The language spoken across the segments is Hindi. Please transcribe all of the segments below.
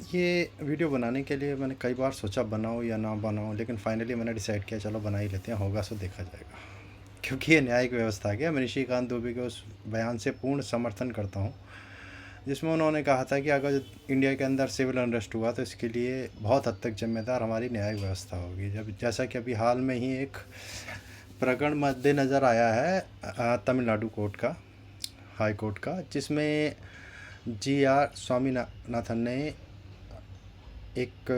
ये वीडियो बनाने के लिए मैंने कई बार सोचा बनाऊँ या ना बनाऊँ, लेकिन फाइनली मैंने डिसाइड किया चलो बना ही लेते हैं, होगा सो देखा जाएगा। क्योंकि ये न्यायिक व्यवस्था के मैं निशिकांत दुबे के उस बयान से पूर्ण समर्थन करता हूँ, जिसमें उन्होंने कहा था कि अगर इंडिया के अंदर सिविल अनरेस्ट हुआ तो इसके लिए बहुत हद तक जिम्मेदार हमारी न्यायिक व्यवस्था होगी। जब जैसा कि अभी हाल में ही एक प्रकरण मद्देनज़र आया है तमिलनाडु कोर्ट का, हाई कोर्ट का, जिसमें जी.आर. स्वामीनाथन ने एक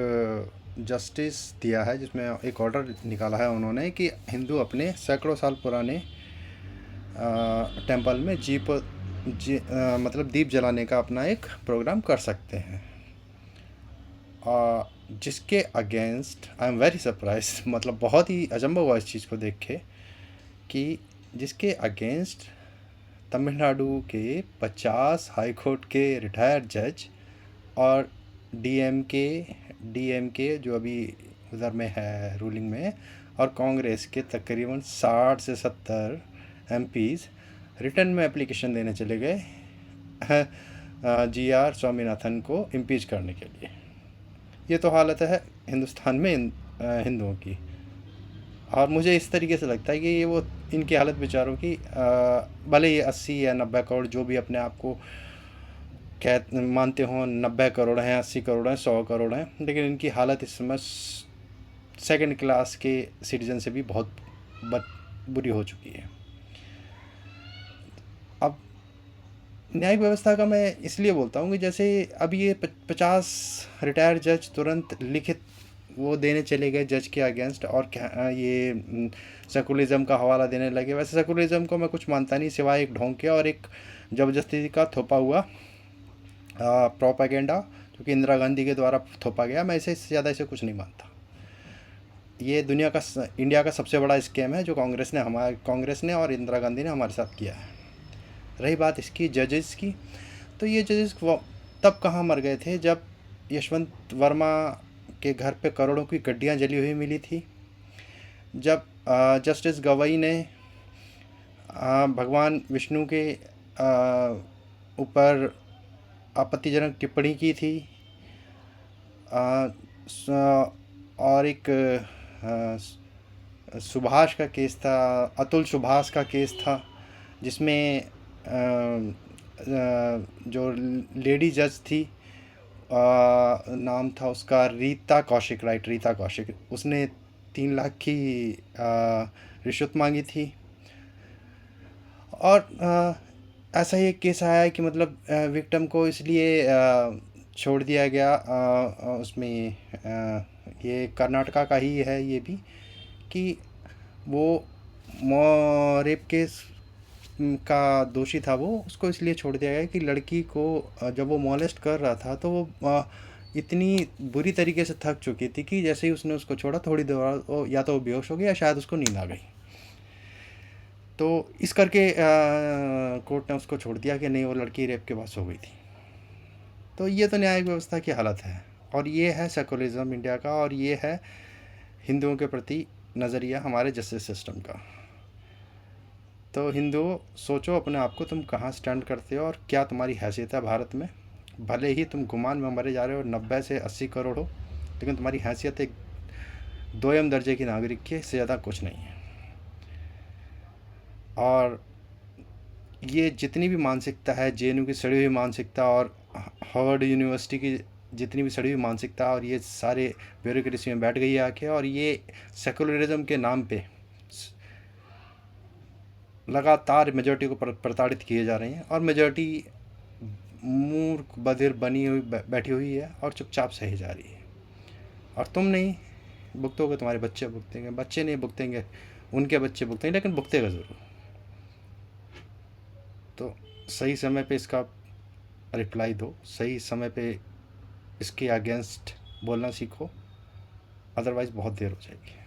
जस्टिस दिया है, जिसमें एक ऑर्डर निकाला है उन्होंने कि हिंदू अपने सैकड़ों साल पुराने टेंपल में मतलब दीप जलाने का अपना एक प्रोग्राम कर सकते हैं। जिसके against I am very surprise, मतलब बहुत ही अचंभा हुआ इस चीज़ को देख के कि जिसके अगेंस्ट तमिलनाडु के 50 हाई कोर्ट के रिटायर्ड जज और डीएमके जो अभी उधर में है रूलिंग में, और कांग्रेस के तकरीबन 60 से 70 एमपीज़ रिटर्न में एप्लीकेशन देने चले गए जी.आर. स्वामीनाथन को इम्पीच करने के लिए। ये तो हालत है हिंदुस्तान में हिंदुओं की। और मुझे इस तरीके से लगता है कि ये वो इनकी हालत बेचारों की, भले ये 80 या 90 करोड़ जो भी अपने आप को मानते हो, 90 करोड़ हैं, 80 करोड़ हैं, 100 करोड़ हैं, लेकिन इनकी हालत इस समय सेकंड क्लास के सिटीजन से भी बहुत बुरी हो चुकी है। अब न्यायिक व्यवस्था का मैं इसलिए बोलता हूँ कि जैसे अभी ये 50 रिटायर्ड जज तुरंत लिखित वो देने चले गए जज के अगेंस्ट, और क्या ये सेकुलरिज्म का हवाला देने लगे। वैसे सेकुलरिज्म को मैं कुछ मानता नहीं, सिवाय एक ढोंग के और एक ज़बरदस्ती का थोपा हुआ प्रोपेगेंडा, जो कि इंदिरा गांधी के द्वारा थोपा गया। मैं इससे ज़्यादा इसे कुछ नहीं मानता। ये इंडिया का सबसे बड़ा स्कैम है जो कांग्रेस ने और इंदिरा गांधी ने हमारे साथ किया है। रही बात इसकी जजेस की, तो ये जजेस तब कहाँ मर गए थे जब यशवंत वर्मा के घर पे करोड़ों की गड्डियाँ जली हुई मिली थी, जब जस्टिस गवई ने भगवान विष्णु के ऊपर आपत्तिजनक टिप्पणी की थी, और एक सुभाष का केस था, अतुल सुभाष का केस था, जिसमें जो लेडी जज थी, नाम था उसका रीता कौशिक, राइट, रीता कौशिक, उसने 3 लाख की रिश्वत मांगी थी। और ऐसा ही एक केस आया है कि मतलब विक्टिम को इसलिए छोड़ दिया गया, उसमें ये कर्नाटका का ही है ये भी, कि वो रेप केस का दोषी था, वो उसको इसलिए छोड़ दिया गया कि लड़की को जब वो मॉलेस्ट कर रहा था तो वो इतनी बुरी तरीके से थक चुकी थी कि जैसे ही उसने उसको छोड़ा थोड़ी देर बाद या तो वो बेहोश हो गया या शायद उसको नींद आ गई। तो इस करके कोर्ट ने उसको छोड़ दिया कि नहीं, वो लड़की रेप के बाद सो गई थी। तो ये तो न्यायिक व्यवस्था की हालत है, और ये है सेकुलरिज्म इंडिया का, और ये है हिंदुओं के प्रति नज़रिया हमारे जस्टिस सिस्टम का। तो हिंदुओं, सोचो अपने आप को तुम कहाँ स्टैंड करते हो और क्या तुम्हारी हैसियत है भारत में। भले ही तुम गुमान में मरे जा रहे हो, 90 से 80 करोड़ हो, लेकिन तुम्हारी हैसियत एक दोयम दर्जे की नागरिक की, इससे ज़्यादा कुछ नहीं है। और ये जितनी भी मानसिकता है, जेएनयू की सड़ी हुई मानसिकता और हार्वर्ड यूनिवर्सिटी की जितनी भी सड़ी हुई मानसिकता, और ये सारे ब्यूरोक्रेसी में बैठ गई है आके, और ये सेकुलरिज्म के नाम पे लगातार मेजॉरिटी को प्रताड़ित किए जा रहे हैं, और मेजॉरिटी मूर्ख बधिर बनी हुई बैठी हुई है और चुपचाप सही जा रही है। और तुम नहीं भुगतोगे, तुम्हारे बच्चे भुगतेंगे, बच्चे नहीं भुगतेंगे, उनके बच्चे भुगतेंगे, लेकिन भुगतेगा ज़रूर। तो सही समय पे इसका रिप्लाई दो, सही समय पे इसके अगेंस्ट बोलना सीखो, अदरवाइज़ बहुत देर हो जाएगी।